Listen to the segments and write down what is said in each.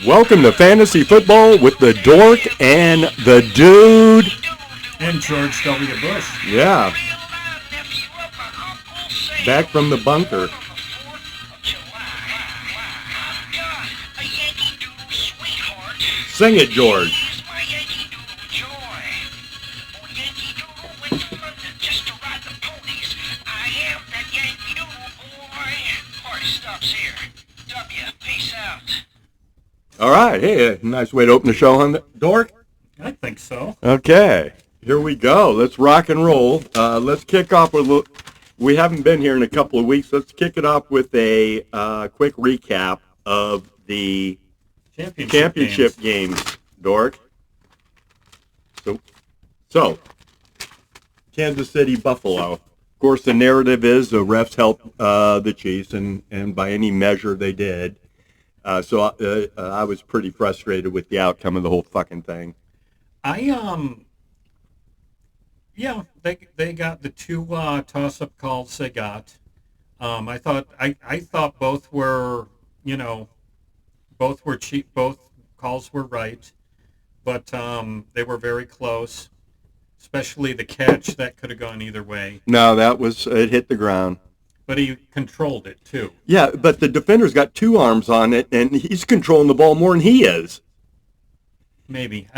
Welcome to Fantasy Football with the Dork and the Dude. And George W. Bush. Yeah. Back from the bunker. Sing it, George. All right. Hey, nice way to open the show, huh, Dork? I think so. Okay. Here we go. Let's rock and roll. Let's kick off with a little... We haven't been here in a couple of weeks. Let's kick it off with a quick recap of the championship games, Dork. So, Kansas City, Buffalo. Of course, the narrative is the refs helped the Chiefs, and by any measure they did. So I was pretty frustrated with the outcome of the whole fucking thing. Yeah, they got the two toss-up calls they got. I thought both were, both were cheap, both calls were right, but they were very close, especially the catch. That could have gone either way. No, it hit the ground. But he controlled it, too. Yeah, but the defender's got two arms on it, and he's controlling the ball more than he is. Maybe.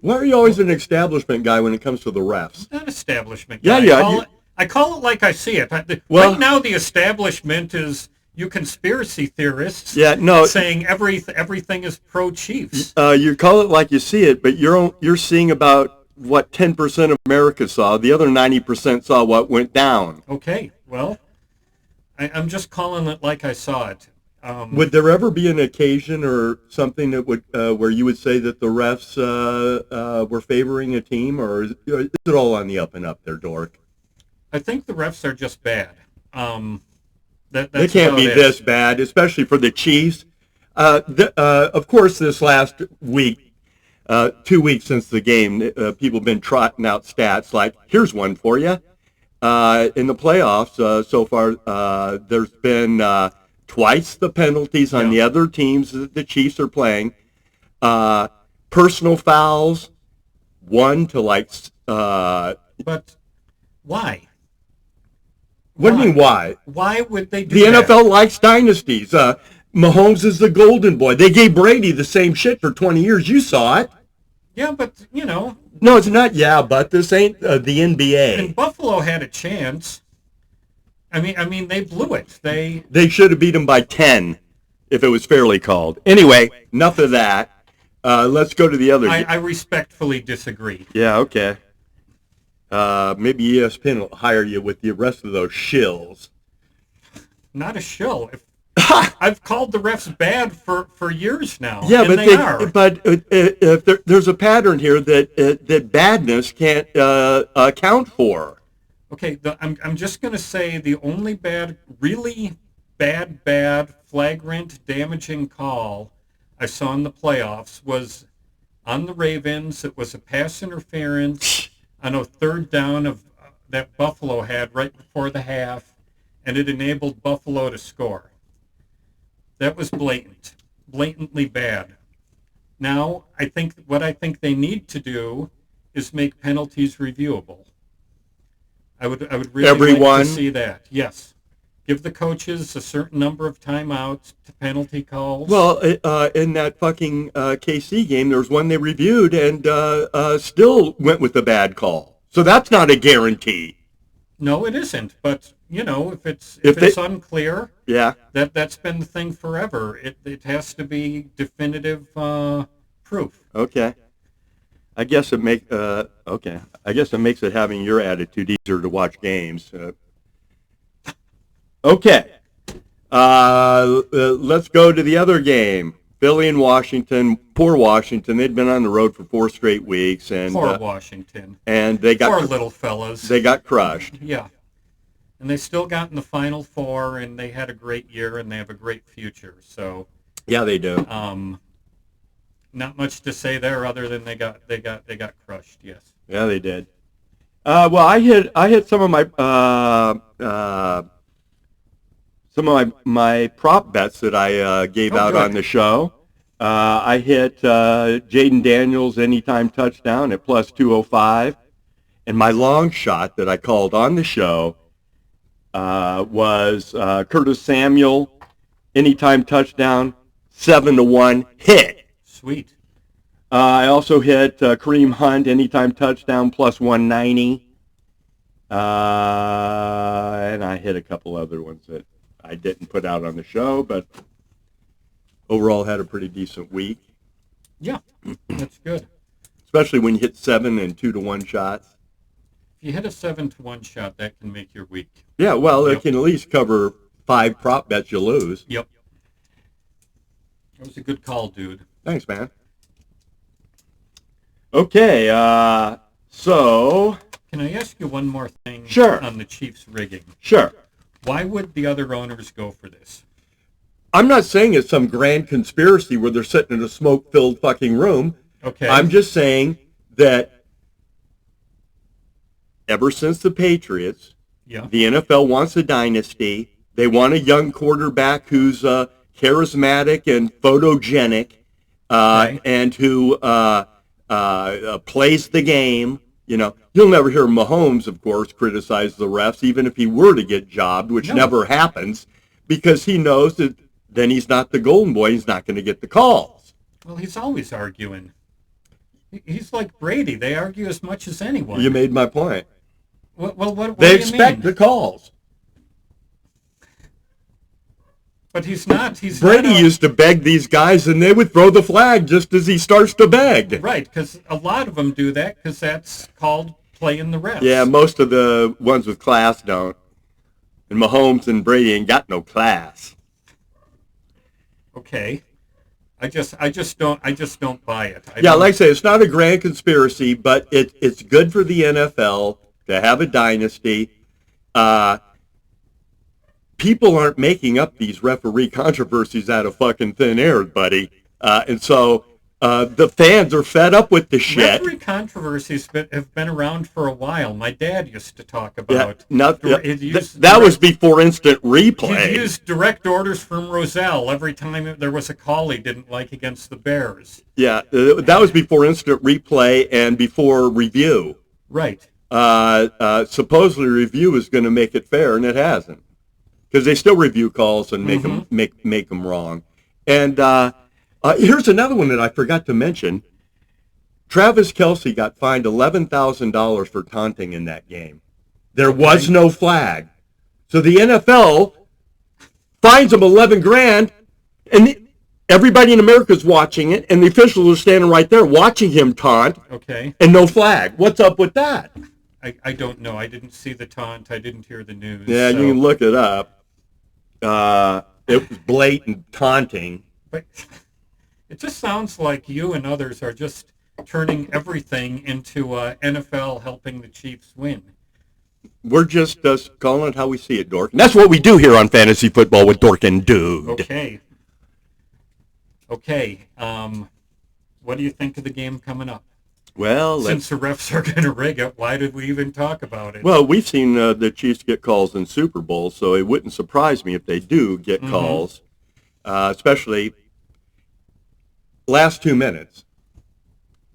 Why are you always an establishment guy when it comes to the refs? Not establishment guy. Yeah. I call it like I see it. Well, right now, the establishment is you conspiracy theorists saying everything is pro-Chiefs. You call it like you see it, but you're seeing about what 10% of America saw. The other 90% saw what went down. Okay, well... I'm just calling it like I saw it. Would there ever be an occasion or something that would where you would say that the refs were favoring a team, or is it all on the up and up there, Dork? I think the refs are just bad. They can't be this bad, especially for the Chiefs. Of course, this last week, 2 weeks since the game, people have been trotting out stats like, here's one for you. In the playoffs so far, there's been twice the penalties on the other teams that the Chiefs are playing. Personal fouls, one to But why? What do you mean why? Why would they do the that? NFL likes dynasties. Mahomes is the golden boy. They gave Brady the same shit for 20 years. You saw it. Yeah, but, No, it's not. Yeah, but this ain't the NBA. And Buffalo had a chance. I mean, they blew it. They should have beat them by 10 if it was fairly called. Anyway, enough of that. Let's go to the other. I respectfully disagree. Yeah, okay. Maybe ESPN will hire you with the rest of those shills. Not a shill. I've called the refs bad for years now. Yeah, and but there's a pattern here that badness can't account for. Okay, I'm just going to say the only really bad, flagrant, damaging call I saw in the playoffs was on the Ravens. It was a pass interference on a third down that Buffalo had right before the half, and it enabled Buffalo to score. That was blatantly bad. Now, I think they need to do is make penalties reviewable. I would really like to see that. Yes. Give the coaches a certain number of timeouts to penalty calls. Well, in that fucking KC game, there was one they reviewed and still went with the bad call. So that's not a guarantee. No, it isn't. But, if it's unclear, yeah, that's been the thing forever. It has to be definitive proof. Okay. I guess it makes it having your attitude easier to watch games. Okay. Let's go to the other game. Philly and Washington. Poor Washington. They'd been on the road for 4 straight weeks, and poor Washington. And they got poor little fellas. They got crushed. Yeah. And they still got in the Final Four, and they had a great year, and they have a great future. So yeah, they do. Not much to say there, other than they got crushed. Yes. Yeah, they did. Well, I hit some of my prop bets that I gave out on the show. I hit Jaden Daniels anytime touchdown at plus 205. And my long shot that I called on the show was Curtis Samuel anytime touchdown, 7-1 hit. Sweet. I also hit Kareem Hunt anytime touchdown plus 190. And I hit a couple other ones that I didn't put out on the show, but overall had a pretty decent week. Yeah, that's good. Especially when you hit 7 and 2-1 shots. If you hit a 7-1 shot, that can make your week. Yeah, well, it can at least cover 5 prop bets you lose. Yep. That was a good call, dude. Thanks, man. Okay, so... Can I ask you one more thing? Sure. On the Chiefs rigging? Sure. Why would the other owners go for this? I'm not saying it's some grand conspiracy where they're sitting in a smoke-filled fucking room. Okay. I'm just saying that ever since the Patriots, the NFL wants a dynasty. They want a young quarterback who's charismatic and photogenic, and who plays the game. You know, you'll never hear Mahomes, of course, criticize the refs, even if he were to get jobbed, which never happens, because he knows that then he's not the golden boy. He's not going to get the calls. Well, he's always arguing. He's like Brady. They argue as much as anyone. You made my point. What they do you expect mean? the calls. But he's not. Brady used to beg these guys, and they would throw the flag just as he starts to beg. Right, because a lot of them do that because that's called playing the refs. Yeah, most of the ones with class don't. And Mahomes and Brady ain't got no class. Okay. I just don't buy it. Like I say, it's not a grand conspiracy, but it's good for the NFL to have a dynasty. People aren't making up these referee controversies out of fucking thin air, buddy. And so the fans are fed up with the shit. Referee controversies have been around for a while. My dad used to talk about. That was before instant replay. He used direct orders from Rozelle every time there was a call he didn't like against the Bears. Yeah, that was before instant replay and before review. Right. Supposedly review is going to make it fair, and it hasn't. Because they still review calls and make them wrong. And here's another one that I forgot to mention. Travis Kelce got fined $11,000 for taunting in that game. There was no flag. So the NFL fines him $11,000, and everybody in America is watching it, and the officials are standing right there watching him taunt. Okay. And no flag. What's up with that? I don't know. I didn't see the taunt. I didn't hear the news. Yeah, you can look it up. It was blatant taunting. But it just sounds like you and others are just turning everything into NFL helping the Chiefs win. We're just calling it how we see it, Dork. And that's what we do here on Fantasy Football with Dork and Dude. Okay. What do you think of the game coming up? Well, since the refs are going to rig it, why did we even talk about it? Well, we've seen the Chiefs get calls in Super Bowls, so it wouldn't surprise me if they do get calls, especially last 2 minutes.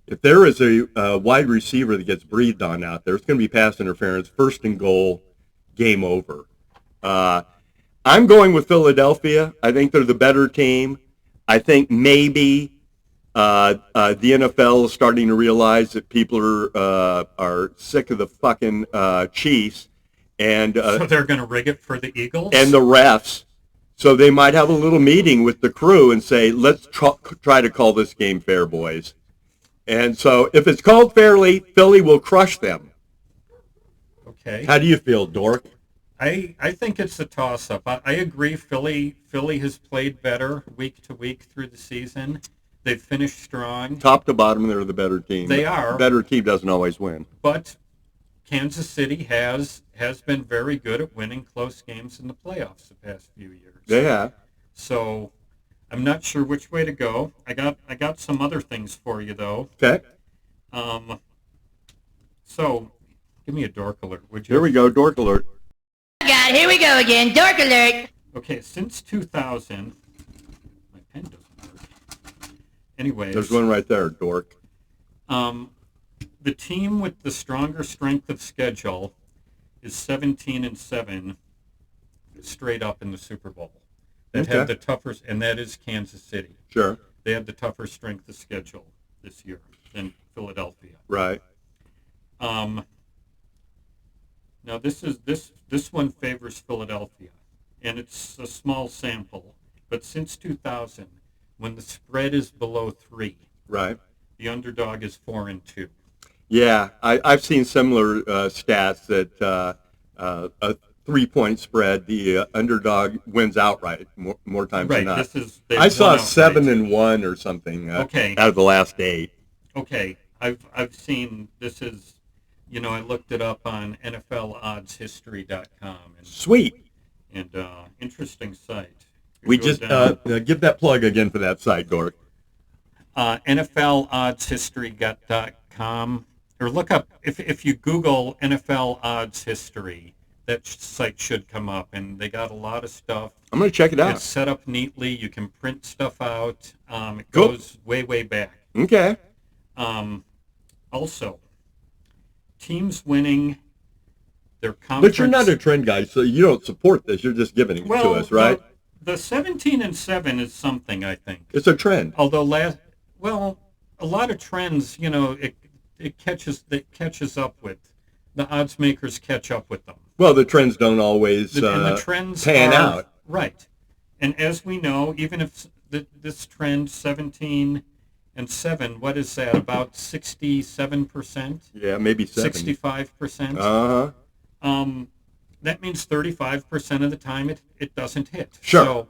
If there is a wide receiver that gets breathed on out there, it's going to be pass interference, first and goal, game over. I'm going with Philadelphia. I think they're the better team. I think maybe the NFL is starting to realize that people are sick of the fucking Chiefs, and so they're going to rig it for the Eagles and the refs. So they might have a little meeting with the crew and say, "Let's try to call this game fair, boys." And so if it's called fairly, Philly will crush them. Okay. How do you feel, Dork? I think it's a toss-up. I agree. Philly has played better week to week through the season. They've finished strong. Top to bottom, they're the better team. They are. The better team doesn't always win. But Kansas City has been very good at winning close games in the playoffs the past few years. They have. So I'm not sure which way to go. I got some other things for you though. Okay. So give me a dork alert, would you? Here we go, dork alert. God, here we go again, dork alert. Okay, since 2000, my pen doesn't work. anyways. There's one right there, dork. The team with the stronger strength of schedule is 17-7 straight up in the Super Bowl. That had the tougher, and that is Kansas City. Sure. They had the tougher strength of schedule this year than Philadelphia. Right. Now this one favors Philadelphia, and it's a small sample. But since 2000, when the spread is below 3, right, the underdog is 4-2. Yeah, I've seen similar stats that a 3-point spread, the underdog wins outright more times than not. I saw 7-1 or something. Out of the last 8. Okay, I've seen this is, I looked it up on NFLOddsHistory.com. Sweet. And interesting site. We just give that plug again for that site, Dork. NFLOddsHistory.com, or look up if you Google NFL odds history, that site should come up, and they got a lot of stuff. I'm going to check it out. It's set up neatly. You can print stuff out. It goes way back. Okay. Also, teams winning their conference. But you're not a trend guy, so you don't support this. You're just giving it to us, right? The 17-7 is something, I think. It's a trend. Although a lot of trends, it catches up with the odds makers catch up with them. Well, the trends don't always and the trends pan out. Right. And as we know, even if this trend 17-7, what is that? About 67%? Yeah, maybe 65%. Uh-huh. That means 35% of the time it doesn't hit. Sure.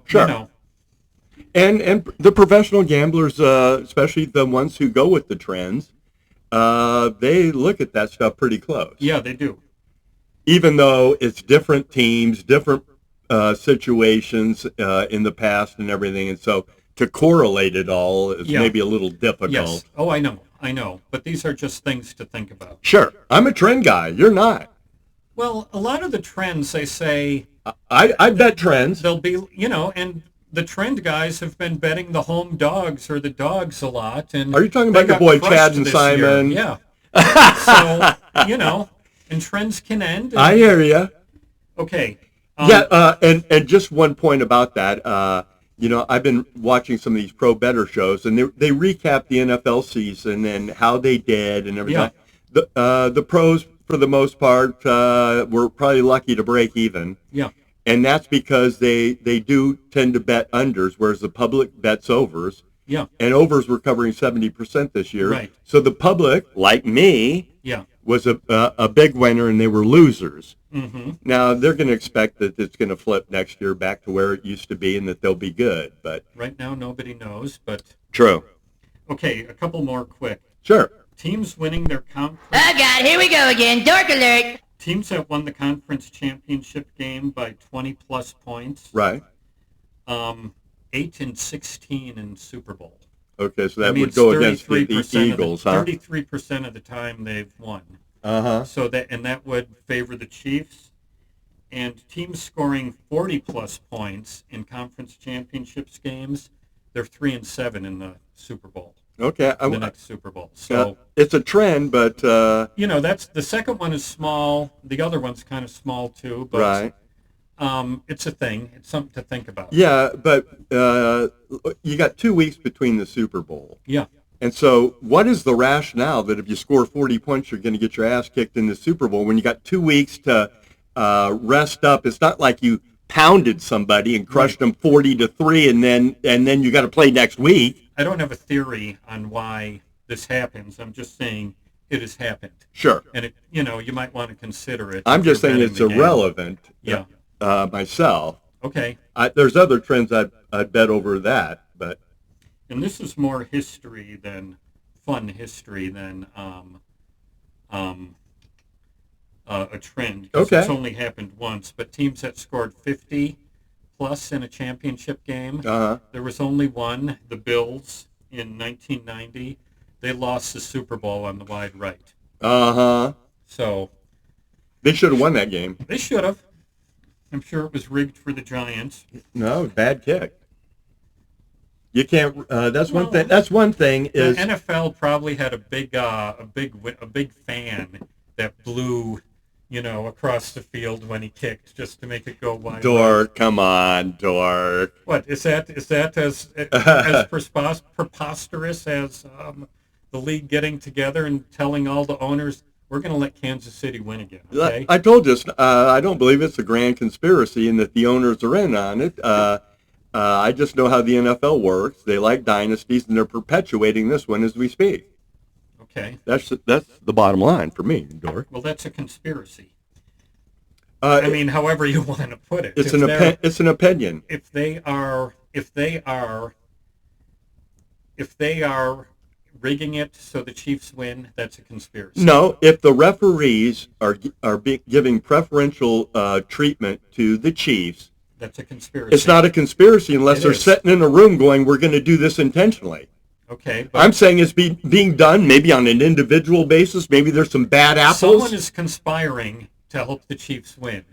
And the professional gamblers, especially the ones who go with the trends, they look at that stuff pretty close. Yeah, they do. Even though it's different teams, different situations in the past and everything, and so to correlate it all is maybe a little difficult. Yes. Oh, I know. But these are just things to think about. Sure. I'm a trend guy. You're not. Well, a lot of the trends, they say... I bet trends. They'll be, and the trend guys have been betting the home dogs or the dogs a lot. And are you talking about your boy Chad and Simon? Year. Yeah. So, and trends can end. I hear you. Okay. And just one point about that. I've been watching some of these pro bettor shows, and they recap the NFL season and how they did and everything. Yeah. The pros, for the most part, were probably lucky to break even. Yeah. And that's because they do tend to bet unders, whereas the public bets overs. Yeah. And overs were covering 70% this year. Right. So the public, like me, was a big winner, and they were losers. Mm-hmm. Now, they're going to expect that it's going to flip next year back to where it used to be and that they'll be good. But right now, nobody knows. But true. Okay, a couple more quick. Sure. Teams winning their conference. Oh, God, here we go again. Dork alert. Teams that won the conference championship game by 20-plus points. Right. 8-16 in Super Bowl. Okay, so that would go against the Eagles, huh? 33% of the time they've won. Uh-huh. So that would favor the Chiefs. And teams scoring 40-plus points in conference championships games, they're 3-7 in the Super Bowl. Okay. The next Super Bowl. So it's a trend, but that's the second one is small. The other one's kind of small too, but right. It's a thing. It's something to think about. Yeah, but you got 2 weeks between the Super Bowl. Yeah. And so what is the rationale that if you score 40 points, you're going to get your ass kicked in the Super Bowl when you got 2 weeks to rest up? It's not like you pounded somebody and crushed them 40-3, and then you got to play next week. I don't have a theory on why this happens. I'm just saying it has happened. Sure. And it, you might want to consider it. I'm just saying it's irrelevant. Yeah. Myself. Okay. There's other trends I'd bet over that, but. And this is more history than fun history than a trend. Okay. It's only happened once, but teams that scored 50-plus in a championship game, there was only one, the Bills, in 1990. They lost the Super Bowl on the wide right. Uh-huh. So. They should have won that game. They should have. I'm sure it was rigged for the Giants. No, bad kick. You can't. That's one Well, thing. That's one thing. The Is NFL probably had a big fan that blew, across the field when he kicked just to make it go wide. Dork? Come on, Dork. What is that? Is that as preposterous as the league getting together and telling all the owners we're going to let Kansas City win again? Okay. I told you. I don't believe it's a grand conspiracy and that the owners are in on it. I just know how the NFL works. They like dynasties, and they're perpetuating this one as we speak. Okay. That's the bottom line for me, Dork. Well, that's a conspiracy. I mean, however you want to put it. It's an opinion. If they are rigging it so the Chiefs win, that's a conspiracy. No, if the referees are giving preferential treatment to the Chiefs, that's a conspiracy. it's not a conspiracy unless they're sitting in a room going, "We're going to do this intentionally." Okay, but I'm saying it's being done maybe on an individual basis. Maybe there's some bad apples. someone is conspiring to help the Chiefs win,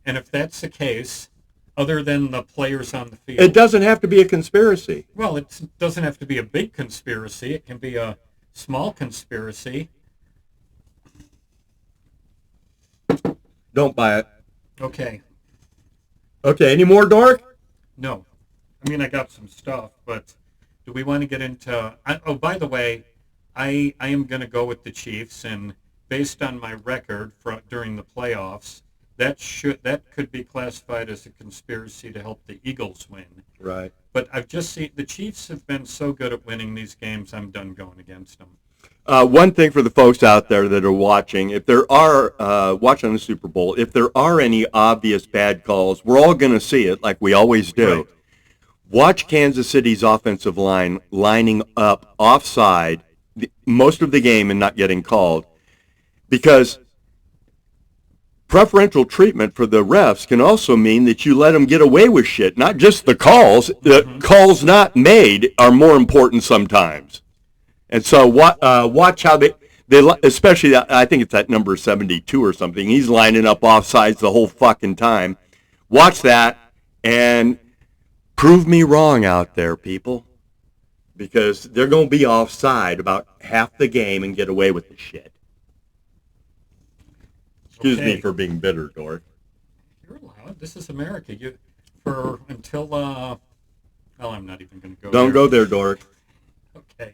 and if that's the case, other than the players on the field, It doesn't have to be a conspiracy. well, it doesn't have to be a big conspiracy. It can be a small conspiracy. Don't buy it. Okay, Okay, any more, Dork? no, I mean I got some stuff, but do we want to get into? By the way, I am going to go with the Chiefs, and based on my record during the playoffs, that could be classified as a conspiracy to help the Eagles win. Right. But I've just seen the Chiefs have been so good at winning these games. I'm done going against them. One thing for the folks out there that are watching, if there are watching the Super Bowl, if there are any obvious bad calls, we're all going to see it like we always do. Right. Watch Kansas City's offensive line lining up offside most of the game and not getting called, because preferential treatment for the refs can also mean that you let them get away with shit. Not just the calls. The calls not made are more important sometimes. And so watch how they especially, I think it's at number 72 or something. He's lining up offsides the whole fucking time. Watch that and prove me wrong out there, people. Because they're going to be offside about half the game and get away with the shit. Excuse me for being bitter, Dork. You're allowed. This is America. Until well, I'm not even going to go. Don't go there, Dork. Okay,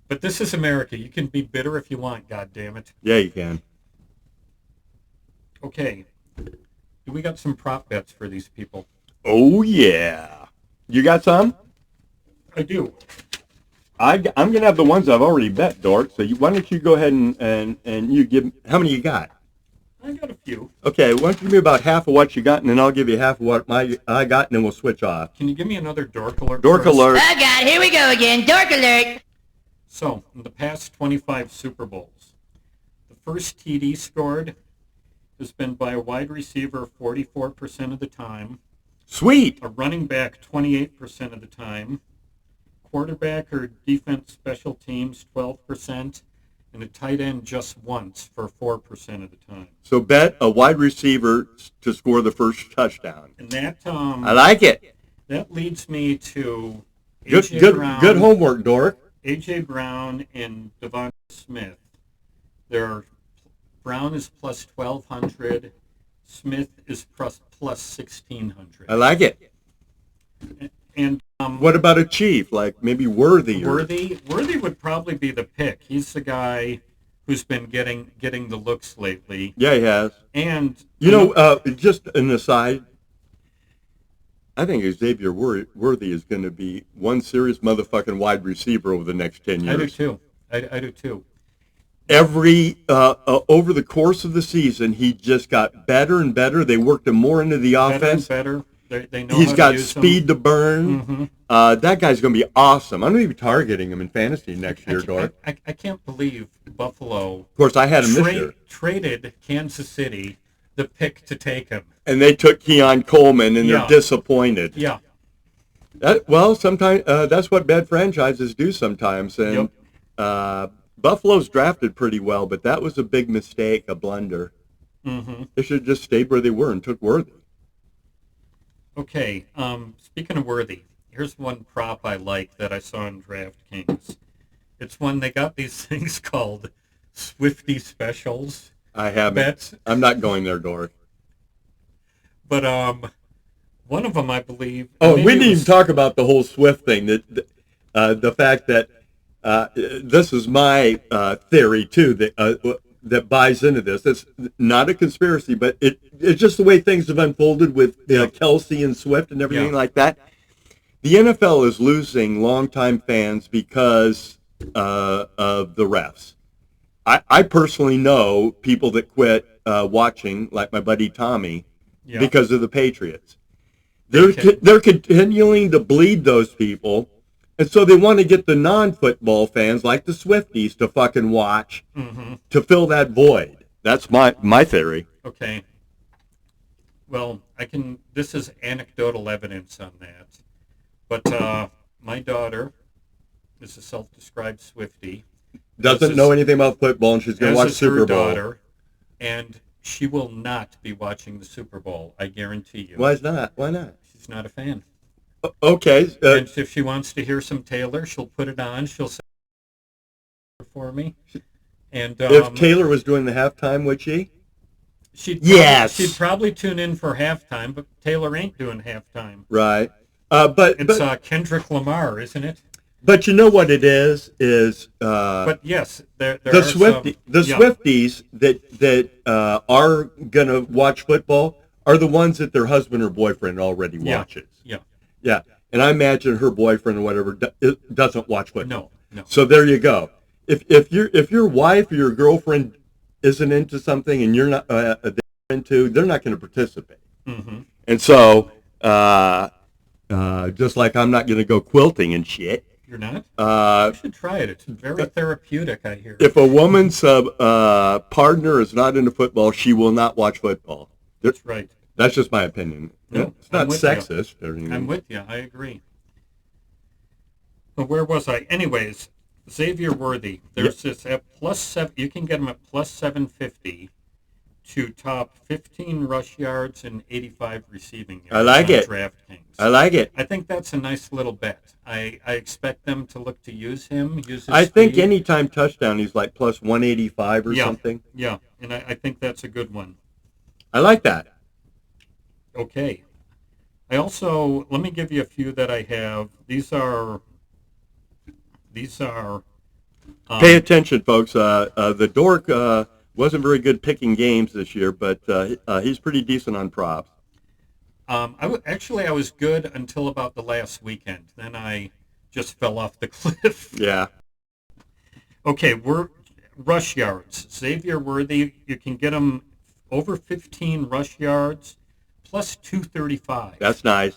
but this is America. You can be bitter if you want. God damn it. Yeah, you can. Okay, we got some prop bets for these people. Oh yeah, you got some? I do. I'm gonna have the ones I've already bet, Dork. So why don't you go ahead and you give? How many you got? I got a few. Okay, why don't you give me about half of what you got, and then I'll give you half of what I got, and then we'll switch off. Can you give me another dork alert? Dork first? alert. Oh God, here we go again. Dork alert. So, in the past 25 Super Bowls, the first TD scored has been by a wide receiver 44% of the time, Sweet. a running back 28% of the time, quarterback or defense special teams 12%, and a tight end just once for 4% of the time. So bet a wide receiver to score the first touchdown. And that I like it. that leads me to Good, AJ good, Brown, good homework, Dork. AJ Brown and Devonta Smith. Brown is plus 1,200. Smith is plus 1,600. I like it. And What about a Chief? Like maybe Worthy? Worthy would probably be the pick. He's the guy who's been getting the looks lately. Yeah, he has. And Just an aside, I think Xavier Worthy is going to be one serious motherfucking wide receiver over the next 10 years. I do too. I do too. Over the course of the season, he just got better and better. They worked him more into the offense. Better. They know He's how got to use speed them. to burn. That guy's going to be awesome. I'm going to be targeting him in fantasy next year, Dork. I can't believe Buffalo Of course, I had him this year. traded Kansas City the pick to take him. And they took Keon Coleman, and Yeah. they're disappointed. Yeah. Sometimes that's what bad franchises do sometimes. And Buffalo's drafted pretty well, but that was a big mistake, a blunder. Mm-hmm. They should have just stayed where they were and took Worthy. Okay. Speaking of Worthy, here's one prop I like that I saw on DraftKings. It's when they got these things called Swifty specials I haven't. bets, I'm not going there, Dork. but one of them I believe. Oh, maybe we it didn't even was- talk about the whole Swift thing. The fact that this is my theory too that buys into this. It's not a conspiracy, but it's just the way things have unfolded with Kelsey and Swift and everything like that. The NFL is losing longtime fans because of the refs. I personally know people that quit watching, like my buddy Tommy, because of the Patriots. They're continuing to bleed those people, and so they want to get the non-football fans, like the Swifties, to fucking watch to fill that void. That's my theory. Okay. Well, this is anecdotal evidence on that. But my daughter is a self-described Swiftie. Doesn't know anything about football, and she's going to watch Super her Bowl. daughter, and she will not be watching the Super Bowl, I guarantee you. Why not? Why not? She's not a fan. Okay. And if she wants to hear some Taylor, she'll put it on. She'll say for me. And if Taylor was doing the halftime, would she? She'd probably tune in for halftime, but Taylor ain't doing halftime. Right. But it's Kendrick Lamar, isn't it? But you know what it is? But yes, there the are Swifties that are gonna watch football are the ones that their husband or boyfriend already watches. Yeah. And I imagine her boyfriend or whatever doesn't watch football. No. So there you go. If your wife or your girlfriend isn't into something and you're not they're not going to participate. Mm-hmm. And so just like I'm not going to go quilting and shit. You're not? You should try it. It's very therapeutic, I hear. If a woman's partner is not into football, she will not watch football. That's right. That's just my opinion. No, it's not sexist. I'm with you. I agree. But where was I? Anyways, Xavier Worthy. There's this at +7. You can get him at +750 to top 15 rush yards and 85 receiving yards. I like it. DraftKings. I like it. I think that's a nice little bet. I expect them to look to use him. I think anytime touchdown, he's like +185 or something. Yeah, and I think that's a good one. I like that. Okay. I also, let me give you a few that I have. These are pay attention, folks. The Dork wasn't very good picking games this year, but he's pretty decent on props. I was good until about the last weekend. Then I just fell off the cliff. Yeah. Okay, we're rush yards. Xavier Worthy, you can get him over 15 rush yards, +235. That's nice.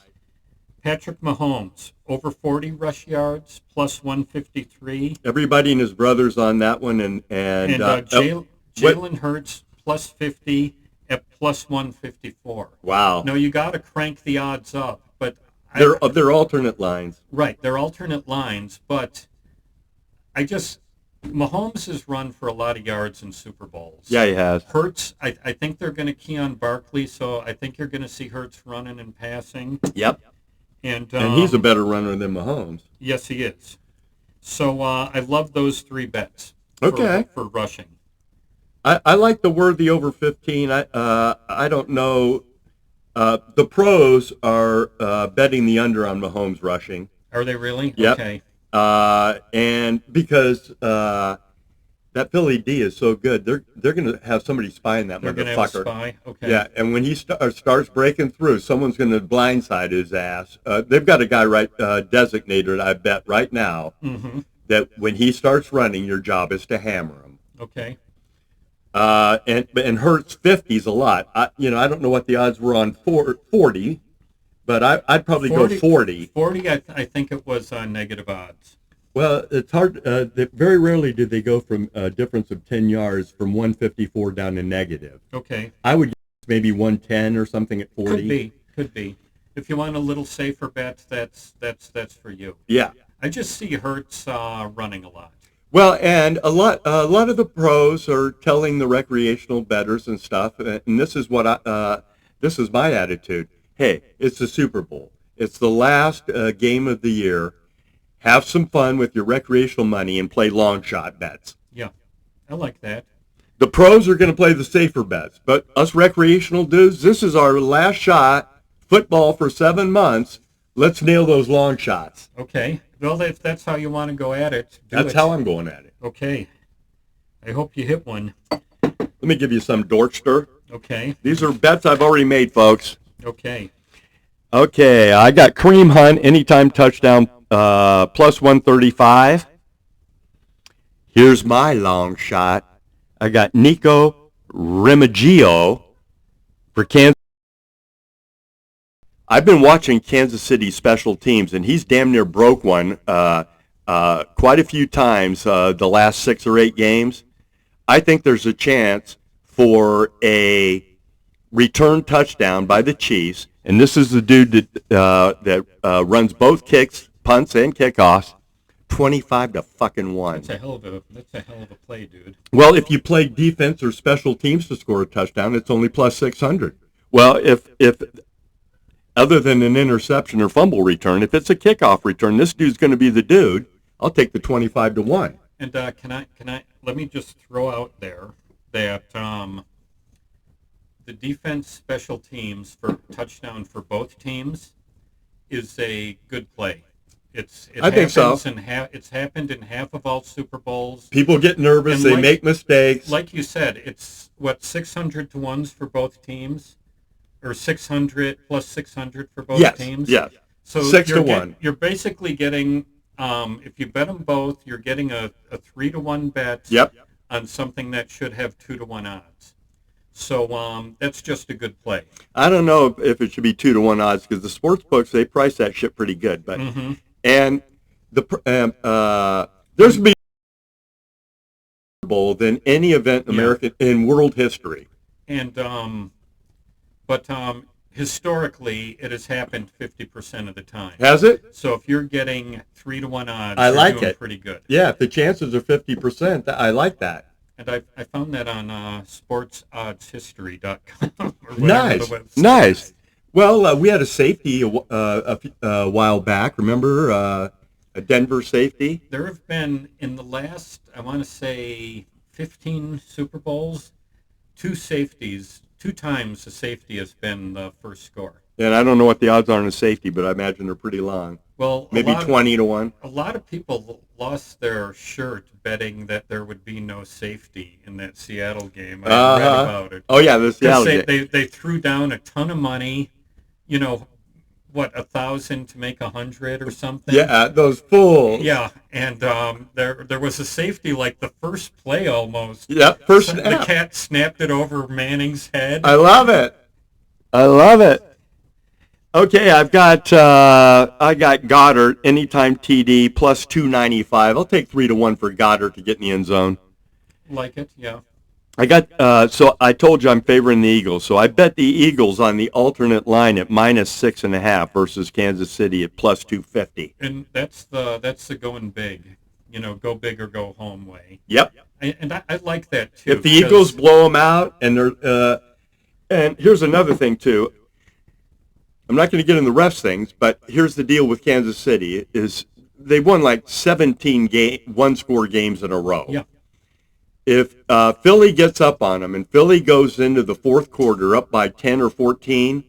Patrick Mahomes, over 40 rush yards, +153. Everybody and his brother's on that one, and Jalen Hurts, +50 at +154. Wow. No, you got to crank the odds up, but they're alternate lines. Right, they're alternate lines, but Mahomes has run for a lot of yards in Super Bowls. Yeah, he has. Hurts, I think they're going to key on Barkley, so I think you're going to see Hurts running and passing. Yep. And he's a better runner than Mahomes. Yes, he is. So I love those three bets. Okay. For rushing. I like the Worthy over 15. I don't know. The pros are betting the under on Mahomes rushing. Are they really? Yep. Okay. And because that Philly D is so good, they're going to have somebody spying that they're motherfucker. They're going to have a spy? Okay. Yeah, and when he starts breaking through, someone's going to blindside his ass. They've got a guy designated, I bet, right now, that when he starts running, your job is to hammer him. Okay. And Hurts 50's a lot. I don't know what the odds were on 40, but I'd probably go 40. 40, I think it was negative odds. Well, it's hard. Very rarely do they go from a difference of 10 yards from 154 down to negative. Okay. I would guess maybe 110 or something at 40. Could be. If you want a little safer bet, that's for you. Yeah. I just see Hurts running a lot. Well, and a lot of the pros are telling the recreational bettors and stuff, and this is what this is my attitude. Hey, it's the Super Bowl. It's the last game of the year. Have some fun with your recreational money and play long shot bets. Yeah, I like that. The pros are going to play the safer bets, but us recreational dudes, this is our last shot. Football for 7 months. Let's nail those long shots. Okay. Well, if that's how you want to go at it, That's how I'm going at it. Okay. I hope you hit one. Let me give you some Dorkster. Okay. These are bets I've already made, folks. Okay. Okay, I got Kareem Hunt, anytime touchdown, plus 135. Here's my long shot. I got Nico Remigio for Kansas. I've been watching Kansas City special teams, and he's damn near broke one quite a few times the last 6 or 8 games. I think there's a chance for a return touchdown by the Chiefs, and this is the dude that runs both kicks, punts, and kickoffs. 25 to fucking 1. That's a hell of a play, dude. Well, if you play defense or special teams to score a touchdown, it's only plus 600. Well, if other than an interception or fumble return, if it's a kickoff return, this dude's going to be the dude. I'll take the 25 to 1. And can I let me just throw out there that the defense special teams for touchdown for both teams is a good play. I think so. It's happened in half of all Super Bowls. People get nervous. They make mistakes. Like you said, it's 600 to 1s for both teams, or 600 plus 600 for both teams. Yes. So 6 to 1. You're basically getting, if you bet them both, you're getting a 3 to 1 bet. Yep. On something that should have 2 to 1 odds. So that's just a good play. I don't know if it should be 2 to 1 odds because the sports books, they price that shit pretty good. But and there's been more than any event in world history. And but historically, it has happened 50% of the time. Has it? So if you're getting 3 to 1 odds, I like you're doing it. Pretty good. Yeah, if the chances are 50%, I like that. And I found that on sportoddshistory.com. Nice. Well, we had a safety a while back. Remember a Denver safety? There have been, in the last, I want to say, 15 Super Bowls, 2 safeties. 2 times the safety has been the first score. And I don't know what the odds are on a safety, but I imagine they're pretty long. Well, maybe 20 to 1. A lot of people lost their shirt betting that there would be no safety in that Seattle game. I read about it. Oh yeah, the Seattle game. They threw down a ton of money. You know, what, 1,000 to make 100 or something? Yeah, those fools. Yeah, and there was a safety like the first play almost. Yep, first snap. The cat snapped it over Manning's head. I love it. Okay, I got Goddard anytime TD plus 295. I'll take 3 to 1 for Goddard to get in the end zone. Like it, yeah. I got so I told you I'm favoring the Eagles. So I bet the Eagles on the alternate line at minus 6.5 versus Kansas City at plus 250. And that's the going big, go big or go home way. Yep. And I like that too. If the Eagles blow them out, and they're and here's another thing too. I'm not going to get in the refs things, but here's the deal with Kansas City is they won like 17 one-score games in a row. Yeah. If Philly gets up on them and Philly goes into the fourth quarter up by 10 or 14,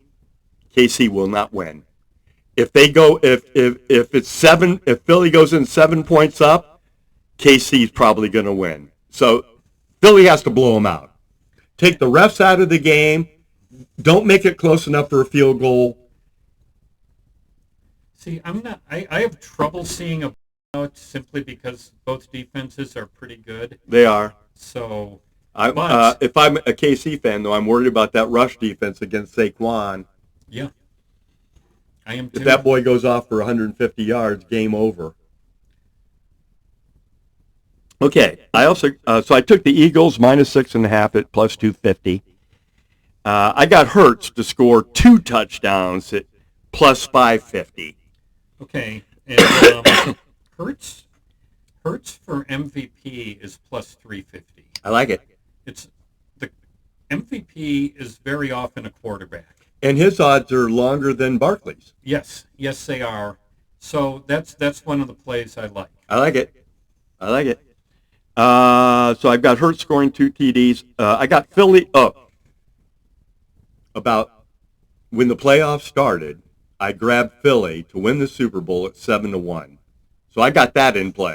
KC will not win. If they go, if it's 7, if Philly goes in 7 points up, KC's probably going to win. So Philly has to blow them out. Take the refs out of the game. Don't make it close enough for a field goal. See, I have trouble seeing a blowout simply because both defenses are pretty good. They are. So, if I'm a KC fan, though, I'm worried about that rush defense against Saquon. Yeah, I am too. If that boy goes off for 150 yards, game over. Okay, I also so I took the Eagles minus 6.5 at plus 250. I got Hurts to score 2 touchdowns at plus 550. Okay, and Hurts for MVP is plus 350. I like it. The MVP is very often a quarterback. And his odds are longer than Barkley's. Yes, they are. So that's one of the plays I like. I like it. So I've got Hurts scoring 2 TDs. I got Philly up. About when the playoffs started, I grabbed Philly to win the Super Bowl at 7-1. So I got that in play.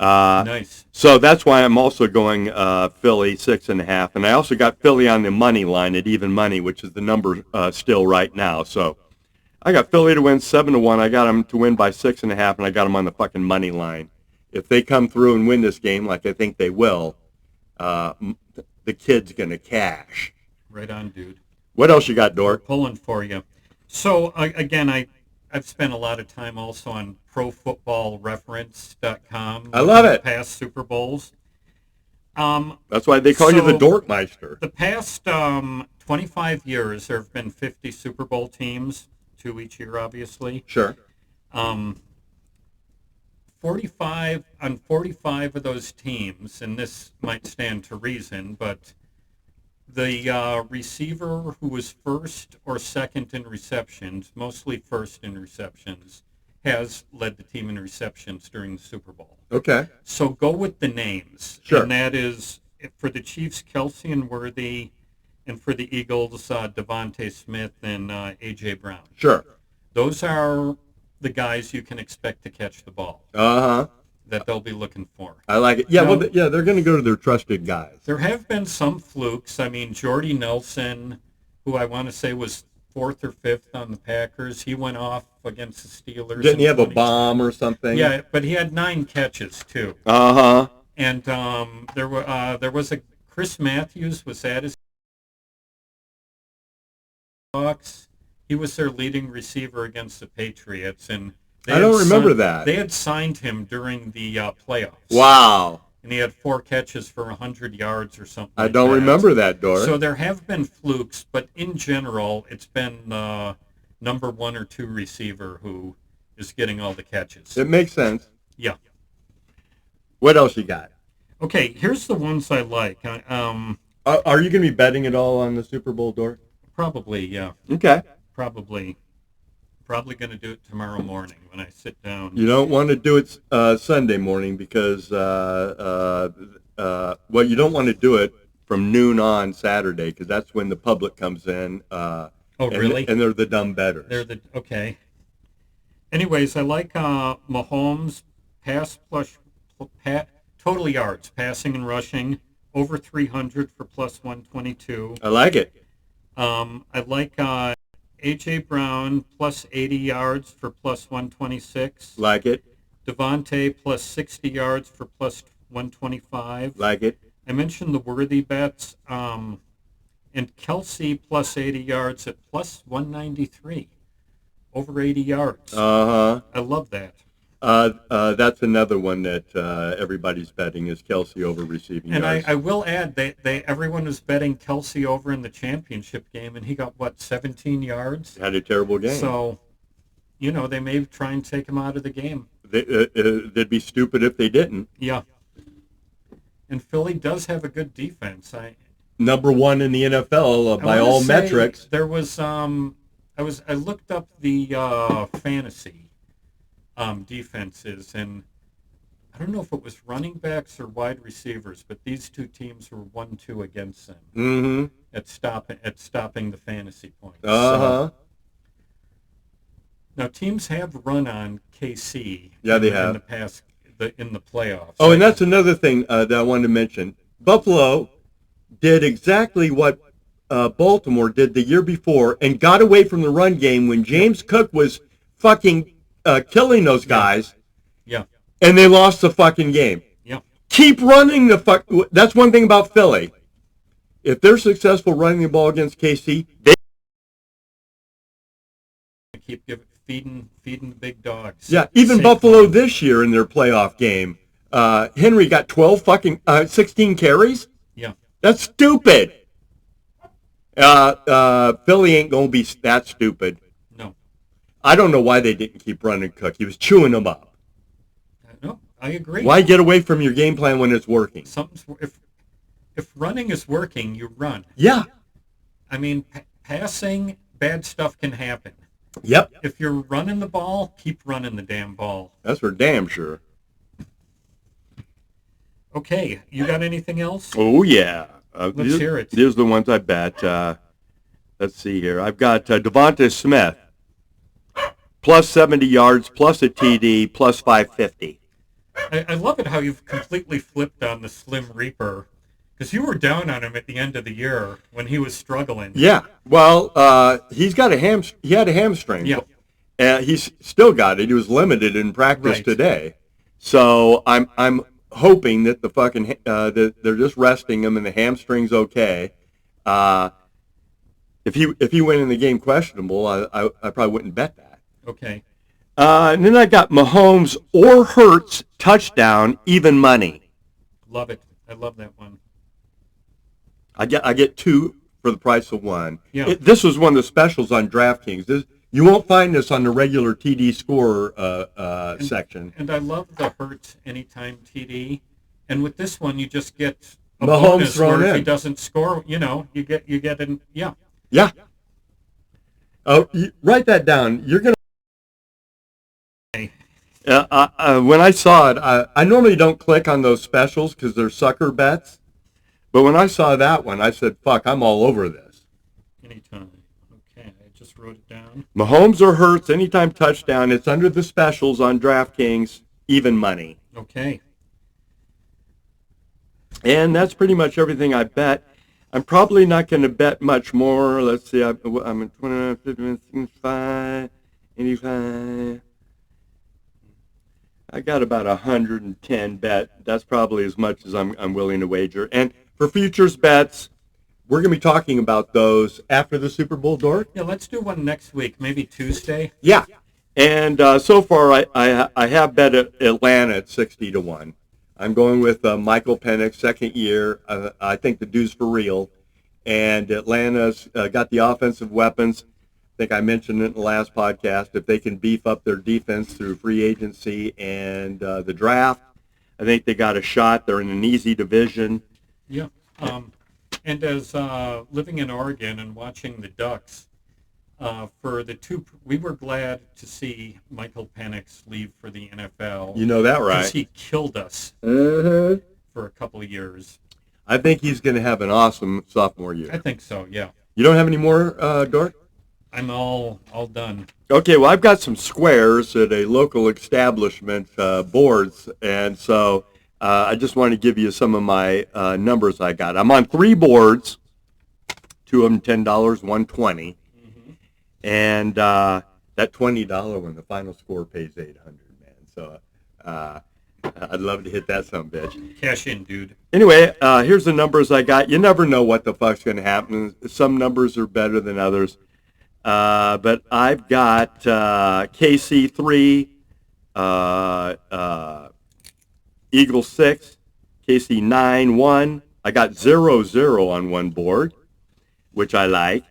Nice. So that's why I'm also going Philly 6.5, and I also got Philly on the money line at even money, which is the number still right now. So I got Philly to win 7-1. I got them to win by 6.5, and I got them on the fucking money line. If they come through and win this game, like I think they will, the kid's gonna cash. Right on, dude. What else you got, Dork? Pulling for you. So again, I've spent a lot of time also on ProFootballReference.com. I love it. Past Super Bowls. That's why they call you the Dorkmeister. The past 25 years, there have been 50 Super Bowl teams, 2 each year, obviously. Sure. 45 of those teams, and this might stand to reason, but the receiver who was first or second in receptions, mostly first in receptions, has led the team in receptions during the Super Bowl. Okay. So go with the names. Sure. And that is, for the Chiefs, Kelsey and Worthy, and for the Eagles, Devontae Smith and A.J. Brown. Sure. Those are the guys you can expect to catch the ball. Uh-huh. That they'll be looking for. I like it. Yeah, Now, they're going to go to their trusted guys. There have been some flukes. I mean, Jordy Nelson, who I want to say was 4th or 5th on the Packers, he went off against the Steelers. Didn't he have a bomb or something? Yeah, but he had 9 catches too. Uh-huh. And there was a Chris Matthews was at his Hawks. He was their leading receiver against the Patriots, and I don't remember that. They had signed him during the playoffs. Wow. And he had 4 catches for 100 yards or something. I don't remember that, Dor. So there have been flukes, but in general, it's been number 1 or 2 receiver who is getting all the catches. It makes sense. Yeah. What else you got? Okay, here's the ones I like. Are you going to be betting at all on the Super Bowl, Dor? Probably, yeah. Okay. Probably going to do it tomorrow morning when I sit down. You don't want to do it Sunday morning because, you don't want to do it from noon on Saturday because that's when the public comes in. Really? And they're the dumb bettors. Okay. Anyways, I like Mahomes total yards, passing and rushing, over 300 for plus 122. I like it. I like A.J. Brown plus 80 yards for plus 126. Like it. Devontae plus 60 yards for plus 125. Like it. I mentioned the Worthy bets. And Kelsey plus 80 yards at plus 193. Over 80 yards. Uh-huh. I love that. That's another one that everybody's betting is Kelsey over receiving and yards. I will add, everyone was betting Kelsey over in the championship game, and he got, 17 yards? Had a terrible game. So, they may try and take him out of the game. They'd be stupid if they didn't. Yeah. And Philly does have a good defense. Number 1 in the NFL by all metrics. There was, I looked up the fantasy defenses, and I don't know if it was running backs or wide receivers, but these 2 teams were 1-2 against them at stopping the fantasy points. Uh-huh. So, now teams have run on KC. Yeah, they have in the past in the playoffs. Oh, and that's another thing that I wanted to mention. Buffalo did exactly what Baltimore did the year before and got away from the run game when James Cook was fucking killing those guys. Yeah. And they lost the fucking game. Yeah. Keep running the fuck. That's one thing about Philly. If they're successful running the ball against KC, they keep feeding the big dogs. Yeah, even Buffalo this year in their playoff game, Henry got 16 carries. Yeah. That's stupid. Philly ain't gonna be that stupid. No. I don't know why they didn't keep running Cook. He was chewing them up. No, I agree. Why get away from your game plan when it's working? If if running is working, you run. Yeah. I mean, passing, bad stuff can happen. Yep. If you're running the ball, keep running the damn ball. That's for damn sure. Okay, you got anything else? Oh, yeah. Let's hear it. These are the ones I bet. Let's see here. I've got Devonta Smith, plus 70 yards, plus a TD, plus 550. I love it how you've completely flipped on the Slim Reaper, because you were down on him at the end of the year when he was struggling. Yeah. Well, he had a hamstring. Yeah. He's still got it. He was limited in practice Right. today. So I'm hoping that that they're just resting him and the hamstring's okay. If he went in the game questionable, I probably wouldn't bet that. Okay. And then I got Mahomes or Hurts touchdown, even money. Love it. I love that one. I get two for the price of one. Yeah. This was one of the specials on DraftKings. You won't find this on the regular TD score section. And I love the Hurts anytime TD. And with this one, you just get a Mahomes bonus thrown where if he in. doesn't score, you get an, yeah. Yeah. Oh, write that down. You're gonna. When I saw it, I normally don't click on those specials because they're sucker bets. But when I saw that one, I said, "Fuck, I'm all over this." Anytime. Okay, I just wrote it down. Mahomes or Hurts, anytime touchdown. It's under the specials on DraftKings, even money. Okay. And that's pretty much everything I bet. I'm probably not going to bet much more. Let's see, I'm at 29, 50, 65, 85. I got about 110 bet. That's probably as much as I'm willing to wager. And for futures bets, we're going to be talking about those after the Super Bowl, Dork. Yeah, let's do one next week, maybe Tuesday. Yeah. And so far, I have bet Atlanta at 60-1. I'm going with Michael Penix, second year. I think the dude's for real. And Atlanta's got the offensive weapons. I think I mentioned it in the last podcast. If they can beef up their defense through free agency and the draft, I think they got a shot. They're in an easy division. Yeah. And as living in Oregon and watching the Ducks, we were glad to see Michael Penix leave for the NFL. You know that, right? Because he killed us Uh-huh. for a couple of years. I think he's going to have an awesome sophomore year. I think so, yeah. You don't have any more, Dork? I'm all done. Okay, well, I've got some squares at a local establishment, boards, and so I just want to give you some of my numbers I got. I'm on 3 boards, 2 of them $10, one $20, and that $20 one, the final score pays $800, man. So I'd love to hit that son of a bitch. Cash in, dude. Anyway, here's the numbers I got. You never know what the fuck's going to happen. Some numbers are better than others. But I've got KC 3, Eagle 6, KC 9, 1. I got 0-0 on one board, which I like.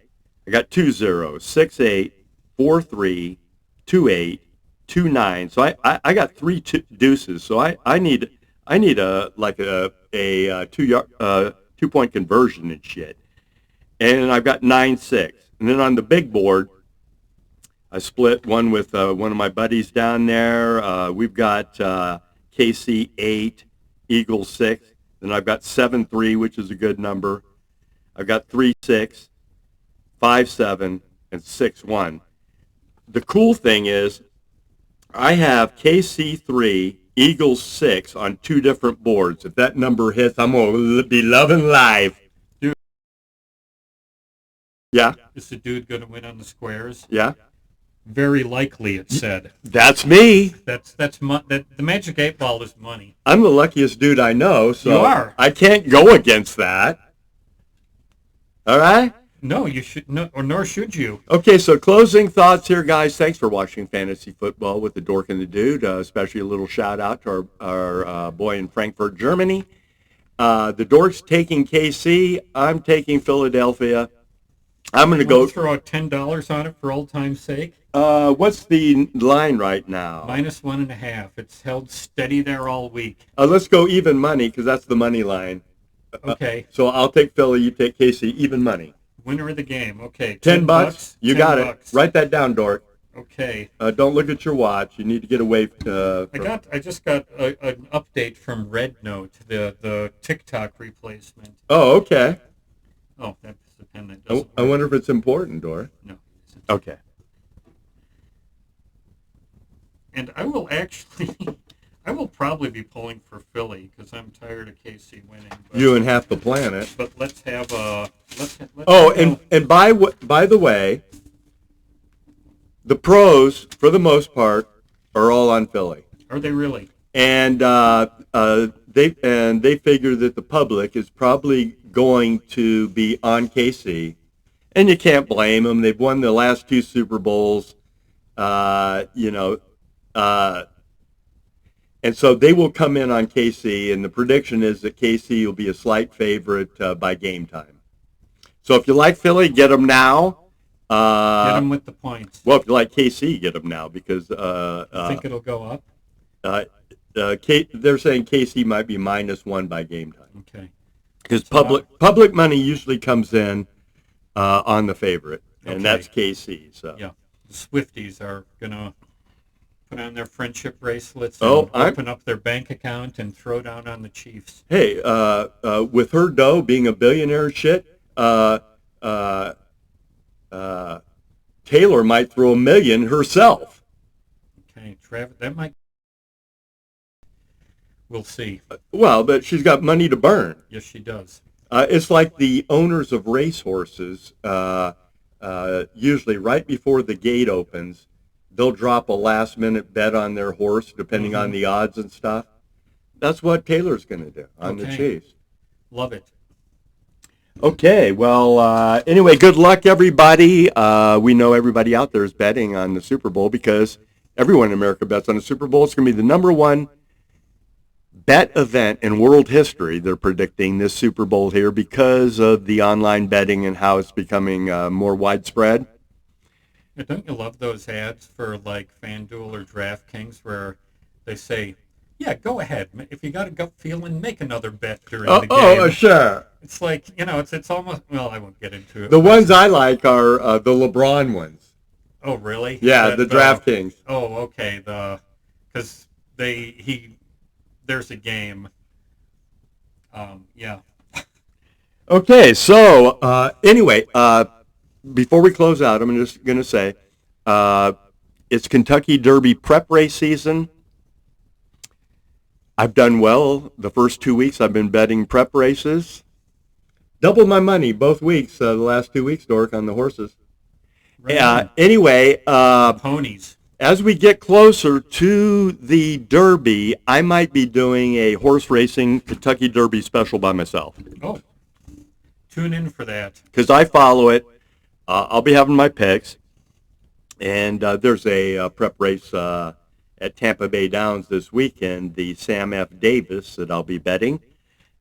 I got 2-0, 6-8, 4-3, 2-8, 2-9. So I got 3 deuces. So I need a 2-point conversion and shit. And I've got 9-6. And then on the big board, I split one with one of my buddies down there. We've got KC 8, Eagle 6. Then I've got 7-3, which is a good number. I've got 3-6, 5-7, and 6-1. The cool thing is I have KC 3, Eagle 6 on 2 different boards. If that number hits, I'm going to be loving life. Yeah. Is the dude going to win on the squares? Yeah. Very likely, it said. That's me. The Magic 8 Ball is money. I'm the luckiest dude I know, so You are. I can't go against that. All right? No, you should no, or nor should you. Okay, so closing thoughts here, guys. Thanks for watching Fantasy Football with the Dork and the Dude. Especially a little shout out to our boy in Frankfurt, Germany. The Dork's taking KC. I'm taking Philadelphia. I'm going to go throw out $10 on it for old time's sake. What's the line right now? -1.5. It's held steady there all week. Let's go even money because that's the money line. Okay. So I'll take Philly. You take KC. Even money. Winner of the game. Okay. $10. You 10 got bucks. it. Write that down, Dork. Okay. Don't look at your watch. You need to get away. I just got an update from Red Note, the TikTok replacement. Oh, okay. Oh, that's the pen that doesn't I work. wonder if it's important, Dork. No. It isn't. Okay. And I will probably be pulling for Philly because I'm tired of KC winning. But, You and half the planet. But let's have a. Oh, and by the way, the pros for the most part are all on Philly, Are they really? and they figure that the public is probably going to be on KC, and you can't blame them. They've won the last 2 Super Bowls, and so they will come in on KC, and the prediction is that KC will be a slight favorite by game time. So if you like Philly, get them now. Get them with the points. Well, if you like KC, get them now because I think it'll go up. They're saying KC might be -1 by game time. Okay. Because public money usually comes in on the favorite, and Okay. that's KC. So Yeah. The Swifties are gonna put on their friendship bracelets Oh, and open up their bank account and throw down on the Chiefs. hey, with her dough being a billionaire and shit, Taylor might throw $1 million herself. Okay, Travis, that might. We'll see. Well, but she's got money to burn. Yes, she does. It's like the owners of racehorses. Usually, right before the gate opens, they'll drop a last-minute bet on their horse, depending on the odds and stuff. That's what Taylor's going to do on the Okay. Chiefs. Love it. Okay, well, anyway, good luck, everybody. We know everybody out there is betting on the Super Bowl because everyone in America bets on the Super Bowl. It's going to be the #1 bet event in world history. They're predicting this Super Bowl here because of the online betting and how it's becoming more widespread. Yeah, don't you love those ads for like FanDuel or DraftKings where they say, "Yeah, go ahead. If you got a gut feeling, make another bet during the game." Oh, sure. It's like, it's almost. Well, I won't get into it. The ones I like are the LeBron ones. Oh, really? Yeah, the DraftKings. Oh, okay. Because there's a game. Yeah. Okay, so anyway, before we close out, I'm just going to say it's Kentucky Derby prep race season. I've done well the first 2 weeks. I've been betting prep races. Doubled my money both weeks, the last 2 weeks, Dork, on the horses. Right. Anyway, Ponies. as we get closer to the Derby, I might be doing a horse racing Kentucky Derby special by myself. Oh. Tune in for that. Because I follow it. I'll be having my picks. And there's a prep race at Tampa Bay Downs this weekend, the Sam F. Davis that I'll be betting.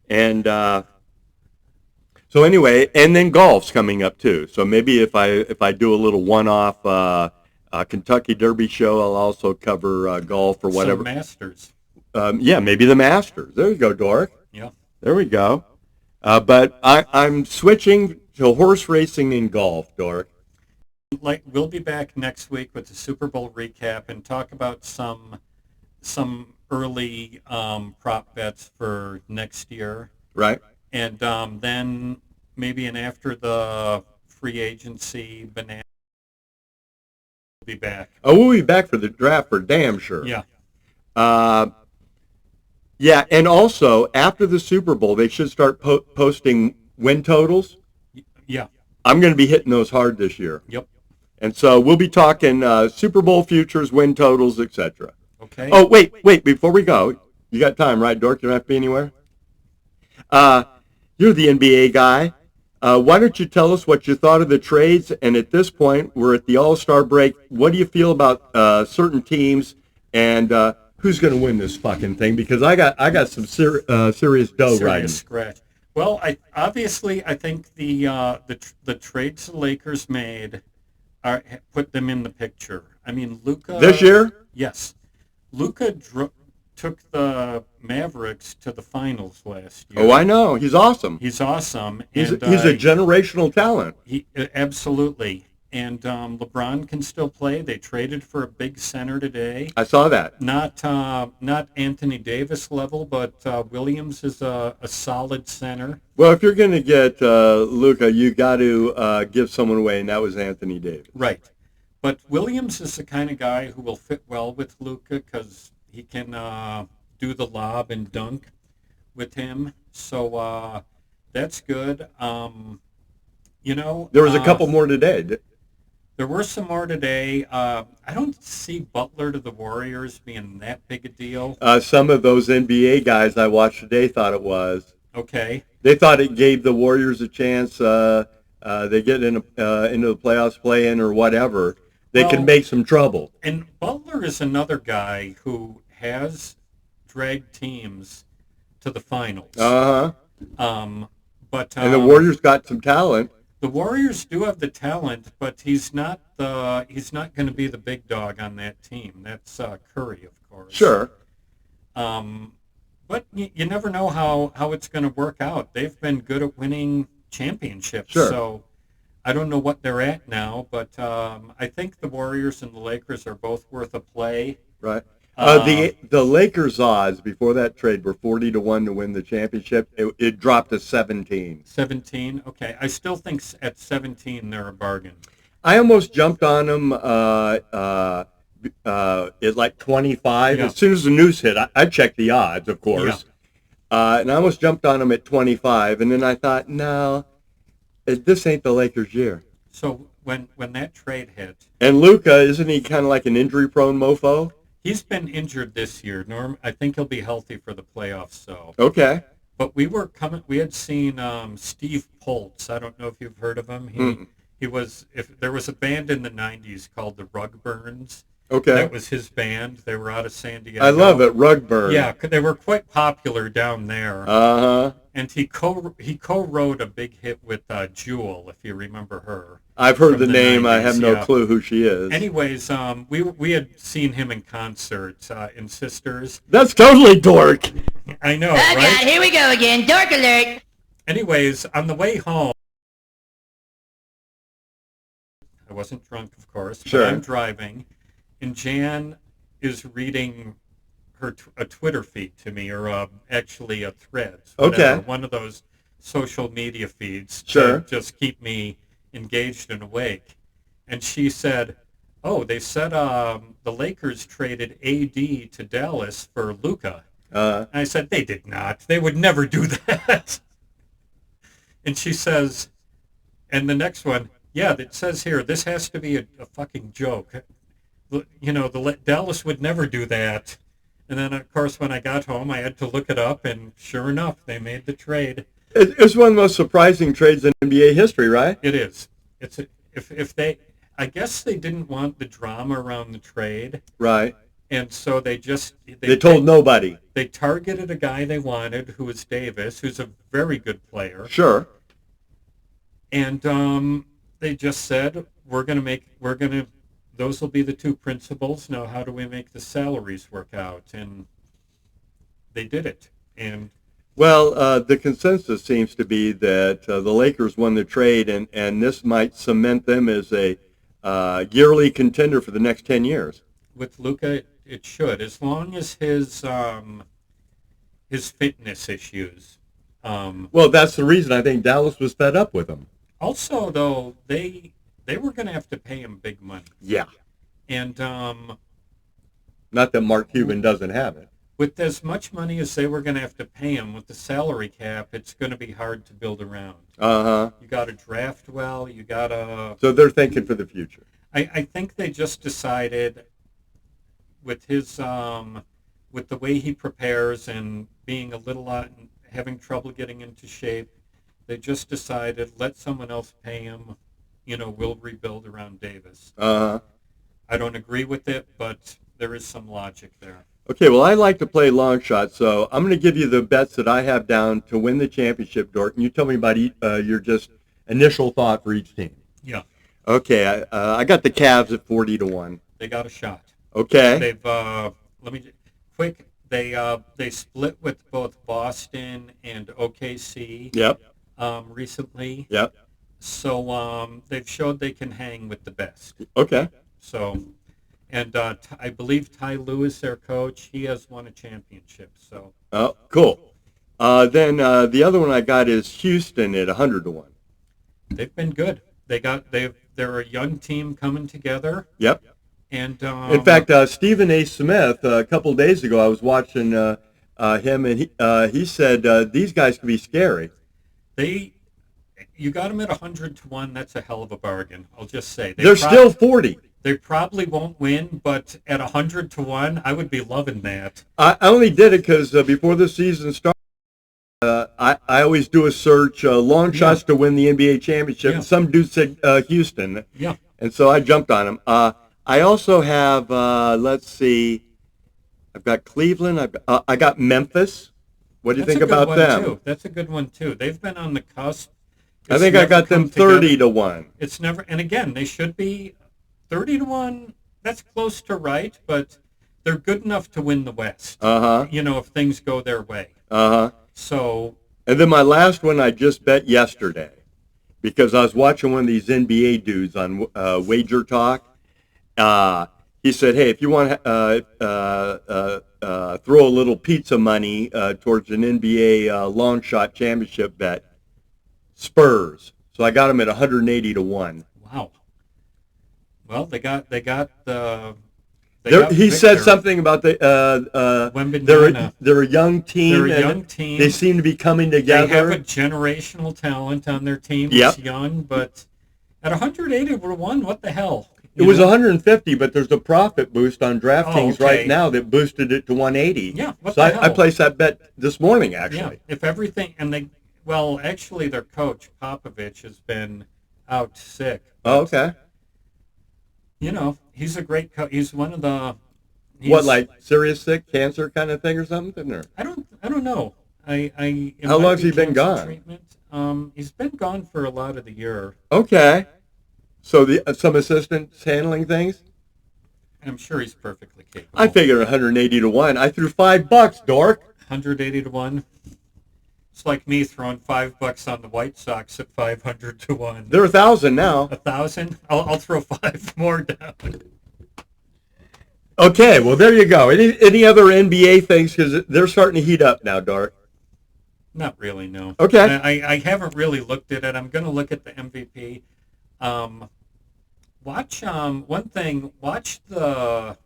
And so anyway, and then golf's coming up too. So maybe if I do a little one-off Kentucky Derby show, I'll also cover golf or whatever. Some Masters. Yeah, maybe the Masters. There you go, Dork. Yeah. There we go. But I'm switching to horse racing and golf, Dork. We'll be back next week with the Super Bowl recap and talk about some early prop bets for next year. Right. And then maybe after the free agency banana, we'll be back. Oh, we'll be back for the draft for damn sure. Yeah. Yeah, and also after the Super Bowl, they should start posting win totals. Yeah. I'm going to be hitting those hard this year. Yep. And so we'll be talking Super Bowl futures, win totals, etc. Okay. Oh, wait, before we go, you got time, right, Dork? You don't have to be anywhere? You're the NBA guy. Why don't you tell us what you thought of the trades? And at this point, we're at the All-Star break. What do you feel about certain teams and who's going to win this fucking thing? Because I got some serious dough riding. Scratch. Well, I think the trades the Lakers made put them in the picture. I mean, Luka. This year? Yes, Luka took the Mavericks to the finals last year. Oh, I know. He's awesome. He's awesome. He's and, a generational talent. Absolutely. And LeBron can still play. They traded for a big center today. I saw that. Not Anthony Davis level, but Williams is a solid center. Well, if you're going to get Luka, you got to give someone away, and that was Anthony Davis. Right. But Williams is the kind of guy who will fit well with Luka because he can do the lob and dunk with him. So that's good. There was a couple more today. There were some more today. I don't see Butler to the Warriors being that big a deal. Some of those NBA guys I watched today thought it was. Okay. They thought it gave the Warriors a chance. They get into the playoffs, play-in, or whatever. They can make some trouble. And Butler is another guy who has dragged teams to the finals. Uh-huh. And the Warriors got some talent. The Warriors do have the talent, but he's not going to be the big dog on that team. That's Curry, of course. Sure. But you never know how it's going to work out. They've been good at winning championships. Sure. So I don't know what they're at now, but I think the Warriors and the Lakers are both worth a play. Right. The Lakers' odds before that trade were 40-1 to win the championship. It dropped to 17. 17? Okay. I still think at 17 they're a bargain. I almost jumped on them at like 25. Yeah. As soon as the news hit, I checked the odds, of course. Yeah. And I almost jumped on them at 25. And then I thought, no, this ain't the Lakers' year. So when that trade hit. And Luka, isn't he kind of like an injury-prone mofo? He's been injured this year. I think he'll be healthy for the playoffs. So okay. But we had seen Steve Poltz. I don't know if you've heard of him. He was. If there was a band in the '90s called the Rugburns. Okay. That was his band. They were out of San Diego. I love it, Rugburn. Yeah, they were quite popular down there. Uh-huh. And he co-wrote a big hit with Jewel, if you remember her. I've heard the name. 90s, I have no clue who she is. Anyways, we had seen him in concert in Sisters. That's totally dork. I know, Oh, right? God, here we go again. Dork alert. Anyways, on the way home, I wasn't drunk, of course, Sure. but I'm driving, and Jan is reading a Twitter feed to me, or actually a Threads. Whatever, Okay. one of those social media feeds Sure. to just keep me engaged and awake. And she said, oh, they said the Lakers traded AD to Dallas for Luka. And I said, they did not. They would never do that. And she says, and the next one, yeah, it says here, this has to be a fucking joke. Dallas would never do that. And then, of course, when I got home, I had to look it up, and sure enough, they made the trade. It's one of the most surprising trades in NBA history, right? It is. I guess they didn't want the drama around the trade. Right. And so they told nobody. They targeted a guy they wanted, who was Davis, who's a very good player. Sure. And they just said, those will be the two principals. Now, how do we make the salaries work out? And they did it. And well, the consensus seems to be that the Lakers won the trade, and this might cement them as a yearly contender for the next 10 years. With Luka, it should, as long as his fitness issues. Well, that's the reason I think Dallas was fed up with him. Also, though, they were going to have to pay him big money. Yeah. And not that Mark Cuban doesn't have it. With as much money as they were going to have to pay him with the salary cap, it's going to be hard to build around. Uh-huh. You got to draft well. You got to. So they're thinking for the future. I think they just decided with his with the way he prepares and being a little having trouble getting into shape, they just decided let someone else pay him. We'll rebuild around Davis. Uh-huh. I don't agree with it, but there is some logic there. Okay, well, I like to play long shots, so I'm going to give you the bets that I have down to win the championship, Dork, and you tell me about your just initial thought for each team. Yeah. Okay, I got the Cavs at 40-1. They got a shot. Okay. They've let me quick. They split with both Boston and OKC Yep. recently. Yep. So they've showed they can hang with the best. Okay. So, and I believe Ty Lewis, their coach, he has won a championship. So. Oh, cool. Then the other one I got is Houston at 100-1. They've been good. They're a young team coming together. Yep. And in fact, Stephen A. Smith, a couple of days ago, I was watching him, and he said these guys can be scary. You got them at 100-1. That's a hell of a bargain. I'll just say They're still 40. They probably won't win, but at 100-1, I would be loving that. I only did it because before the season started, I always do a search, long shots to win the NBA championship. Yeah. Some dude said Houston. Yeah. And so I jumped on him. I also have, let's see, I've got Cleveland. I got Memphis. What do you think about them? Too. That's a good one, too. They've been on the cusp. I think I got them 30-1. It's never, and again, they should be 30-1. That's close to right, but they're good enough to win the West. If things go their way. So. And then my last one I just bet yesterday because I was watching one of these NBA dudes on Wager Talk. He said, hey, if you want to throw a little pizza money towards an NBA long shot championship bet, Spurs. So I got them at 180-1. Wow. Well, they got the. He said something about they're a young team. They're a young team. They seem to be coming together. They have a generational talent on their team. It's young, but at 180-1, what the hell? It was 150, but there's a profit boost on DraftKings right now that boosted it to 180. Yeah, what so the hell? I placed that bet this morning, actually. Yeah, if everything, actually their coach, Popovich, has been out sick. Oh, okay. He's a great coach. He's one of the... like serious sick, cancer kind of thing or something? Or? I don't know. How long has he been gone? Treatment. He's been gone for a lot of the year. Okay. So some assistants handling things? I'm sure he's perfectly capable. I figured 180-1. I threw $5, dork. 180-1. It's like me throwing $5 on the White Sox at 500-1. They're 1,000 now. 1,000? I'll throw 5 more down. Okay, well there you go. Any other NBA things? Because they're starting to heat up now, Dark. Not really, no. Okay. I haven't really looked at it. I'm going to look at the MVP. Watch one thing. Watch the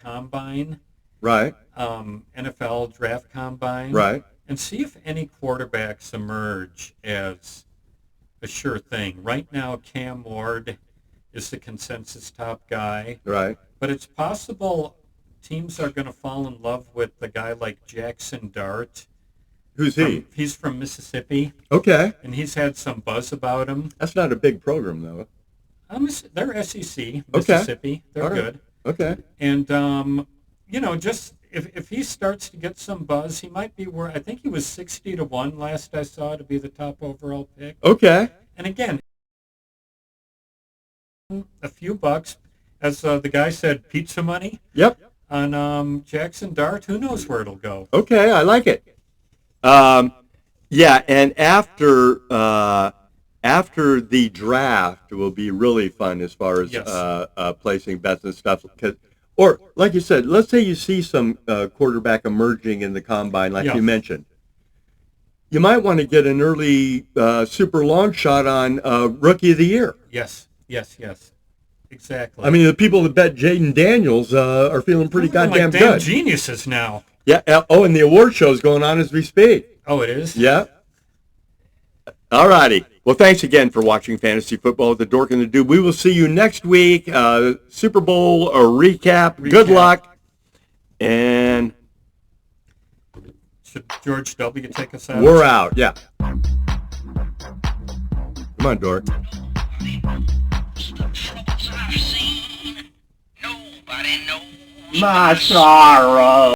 combine. Right. NFL draft combine. Right. And see if any quarterbacks emerge as a sure thing. Right now, Cam Ward is the consensus top guy. Right. But it's possible teams are going to fall in love with a guy like Jackson Dart. Who's he? He's from Mississippi. Okay. And he's had some buzz about him. That's not a big program, though. They're SEC, Mississippi. Okay. They're good. Okay. And, just if he starts to get some buzz, he might be where I think he was 60-1 last I saw to be the top overall pick. Okay. And again, a few bucks, as the guy said, pizza money. Yep. On Jackson Dart, who knows where it'll go? Okay, I like it. Yeah, and after the draft will be really fun as far as placing bets and stuff. Or, like you said, let's say you see some quarterback emerging in the combine, like you mentioned. You might want to get an early super long shot on Rookie of the Year. Yes. Exactly. I mean, the people that bet Jaden Daniels are feeling pretty goddamn like good. Geniuses now. Yeah. Oh, and the award show is going on as we speak. Oh, it is? Yeah. All righty. Well, thanks again for watching Fantasy Football with the Dork and the Dude. We will see you next week. Super Bowl recap. Good luck. And should George W. take us out? We're out. Yeah. Come on, Dork. My sorrow.